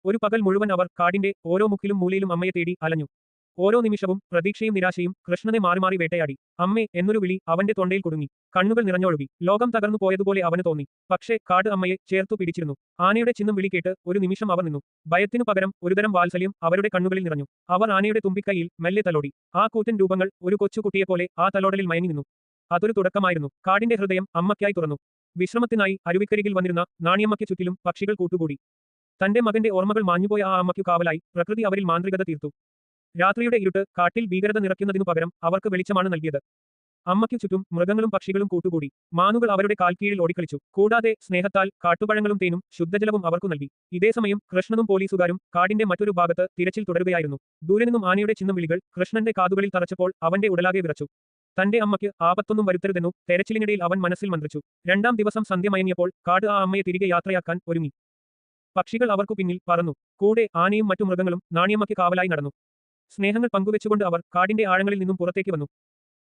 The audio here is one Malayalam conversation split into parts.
ഒരു പകൽ മുഴുവൻ അവർ കാടിന്റെ ഓരോ മുക്കിലും മൂലയിലും അമ്മയെ തേടി അലഞ്ഞു. ഓരോ നിമിഷവും പ്രതീക്ഷയും നിരാശയും കൃഷ്ണനെ മാറി മാറി വേട്ടയാടി. അമ്മേ എന്നൊരു വിളി അവന്റെ തൊണ്ടയിൽ കുടുങ്ങി. കണ്ണുകൾ നിറഞ്ഞൊഴുകി. ലോകം തകർന്നു പോയതുപോലെ അവന് തോന്നി. പക്ഷേ കാട് അമ്മയെ ചേർത്തു പിടിച്ചിരുന്നു. ആനയുടെ ചിഹ്നം വിളി കേട്ട് ഒരു നിമിഷം അവർ നിന്നു. ഭയത്തിനു പകരം ഒരുതരം വാത്സല്യം അവരുടെ കണ്ണുകളിൽ നിറഞ്ഞു. അവർ ആനയുടെ തുമ്പിക്കൈയിൽ മെല്ലെ തലോടി. ആ കൂറ്റൻ രൂപങ്ങൾ ഒരു കൊച്ചുകുട്ടിയെപ്പോലെ ആ തലോടലിൽ മയങ്ങി നിന്നു. അതൊരു തുടക്കമായിരുന്നു. കാടിന്റെ ഹൃദയം അമ്മയ്ക്കായി തുറന്നു. വിശ്രമത്തിനായി അരുവിക്കരികിൽ വന്നിരുന്ന നാണിയമ്മയ്ക്ക് ചുറ്റിലും പക്ഷികൾ കൂട്ടുകൂടി. തന്റെ മകന്റെ ഓർമ്മകൾ മാഞ്ഞുപോയ ആ അമ്മയ്ക്കു കാവലായി പ്രകൃതി അവരിൽ മാന്ത്രികത തീർത്തു. രാത്രിയുടെ ഇരുട്ട് കാട്ടിൽ ഭീകരത നിറയ്ക്കുന്നതിനു പകരം അവർക്ക് വെളിച്ചമാണ് നൽകിയത്. അമ്മയ്ക്കു ചുറ്റും മൃഗങ്ങളും പക്ഷികളും കൂട്ടുകൂടി. മാനുകൾ അവരുടെ കാൽക്കീഴിൽ ഓടിക്കളിച്ചു. കൂടാതെ സ്നേഹത്താൽ കാട്ടുപഴങ്ങളും തേനും ശുദ്ധജലവും അവർക്കു നൽകി. ഇതേസമയം കൃഷ്ണനും പോലീസുകാരും കാടിന്റെ മറ്റൊരു ഭാഗത്ത് തിരച്ചിൽ തുടരുകയായിരുന്നു. ദൂരെ നിന്നും ആനയുടെ ചിഹ്നം വിളികൾ കൃഷ്ണന്റെ കാതുകളിൽ തറച്ചപ്പോൾ അവന്റെ ഉടലാകെ വിറച്ചു. തന്റെ അമ്മയ്ക്ക് ആപത്തൊന്നും വരുത്തരുതെന്നു തെരച്ചിലിനിടയിൽ അവൻ മനസ്സിൽ മന്ത്രിച്ചു. രണ്ടാം ദിവസം സന്ധ്യ മയങ്ങിയപ്പോൾ കാട് ആ അമ്മയെ തിരികെ യാത്രയാക്കാൻ ഒരുങ്ങി. പക്ഷികൾ അവർക്കു പിന്നിൽ പറന്നു. കൂടെ ആനയും മറ്റു മൃഗങ്ങളും നാണിയമ്മയ്ക്ക് കാവലായി നടന്നു. സ്നേഹങ്ങൾ പങ്കുവെച്ചുകൊണ്ട് അവർ കാടിന്റെ ആഴങ്ങളിൽ നിന്നും പുറത്തേക്ക് വന്നു.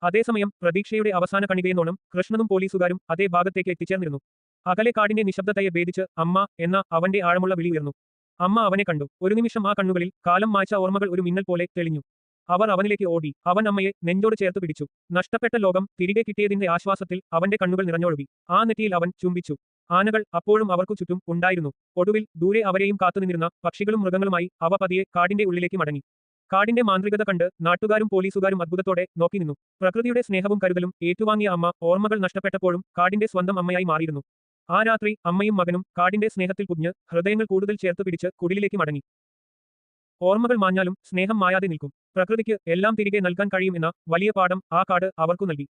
അതേസമയം പ്രതീക്ഷയുടെ അവസാന കണികയെന്നോണം കൃഷ്ണനും പോലീസുകാരും അതേ ഭാഗത്തേക്ക് എത്തിച്ചേർന്നിരുന്നു. അകലെ കാടിന്റെ നിശബ്ദതയെ ഭേദിച്ച് അമ്മ എന്ന അവന്റെ ആഴമുള്ള വിളി ഉയർന്നു. അമ്മ അവനെ കണ്ടു. ഒരു നിമിഷം ആ കണ്ണുകളിൽ കാലം മായ്ച്ച ഓർമ്മകൾ ഒരു മിന്നൽ പോലെ തെളിഞ്ഞു. അവർ അവനിലേക്ക് ഓടി. അവൻ അമ്മയെ നെഞ്ചോട് ചേർത്ത് പിടിച്ചു. നഷ്ടപ്പെട്ട ലോകം തിരികെ കിട്ടിയതിന്റെ ആശ്വാസത്തിൽ അവന്റെ കണ്ണുകൾ നിറഞ്ഞൊഴുകി. ആ നെറ്റിയിൽ അവൻ ചുംബിച്ചു. ആനകൾ അപ്പോഴും അവർക്കു ചുറ്റും ഉണ്ടായിരുന്നു. ഒടുവിൽ ദൂരെ അവരെയും കാത്തുനിന്നിരുന്ന പക്ഷികളും മൃഗങ്ങളുമായി അവ പതിയെ കാടിന്റെ ഉള്ളിലേക്ക് മടങ്ങി. കാടിന്റെ മാന്ത്രികത കണ്ട് നാട്ടുകാരും പോലീസുകാരും അത്ഭുതത്തോടെ നോക്കി നിന്നു. പ്രകൃതിയുടെ സ്നേഹവും കരുതലും ഏറ്റുവാങ്ങിയ അമ്മ ഓർമ്മകൾ നഷ്ടപ്പെട്ടപ്പോഴും കാടിന്റെ സ്വന്തം അമ്മയായി മാറിയിരുന്നു. ആ രാത്രി അമ്മയും മകനും കാടിന്റെ സ്നേഹത്തിൽ പുതിഞ്ഞ് ഹൃദയങ്ങൾ കൂടുതൽ ചേർത്ത് പിടിച്ച് കുടിലിലേക്ക് മടങ്ങി. ഓർമ്മകൾ മാഞ്ഞാലും സ്നേഹം മായാതെ നിൽക്കും. പ്രകൃതിക്ക് എല്ലാം തിരികെ നൽകാൻ കഴിയും എന്ന വലിയ പാഠം ആ കാട് അവർക്കു നൽകി.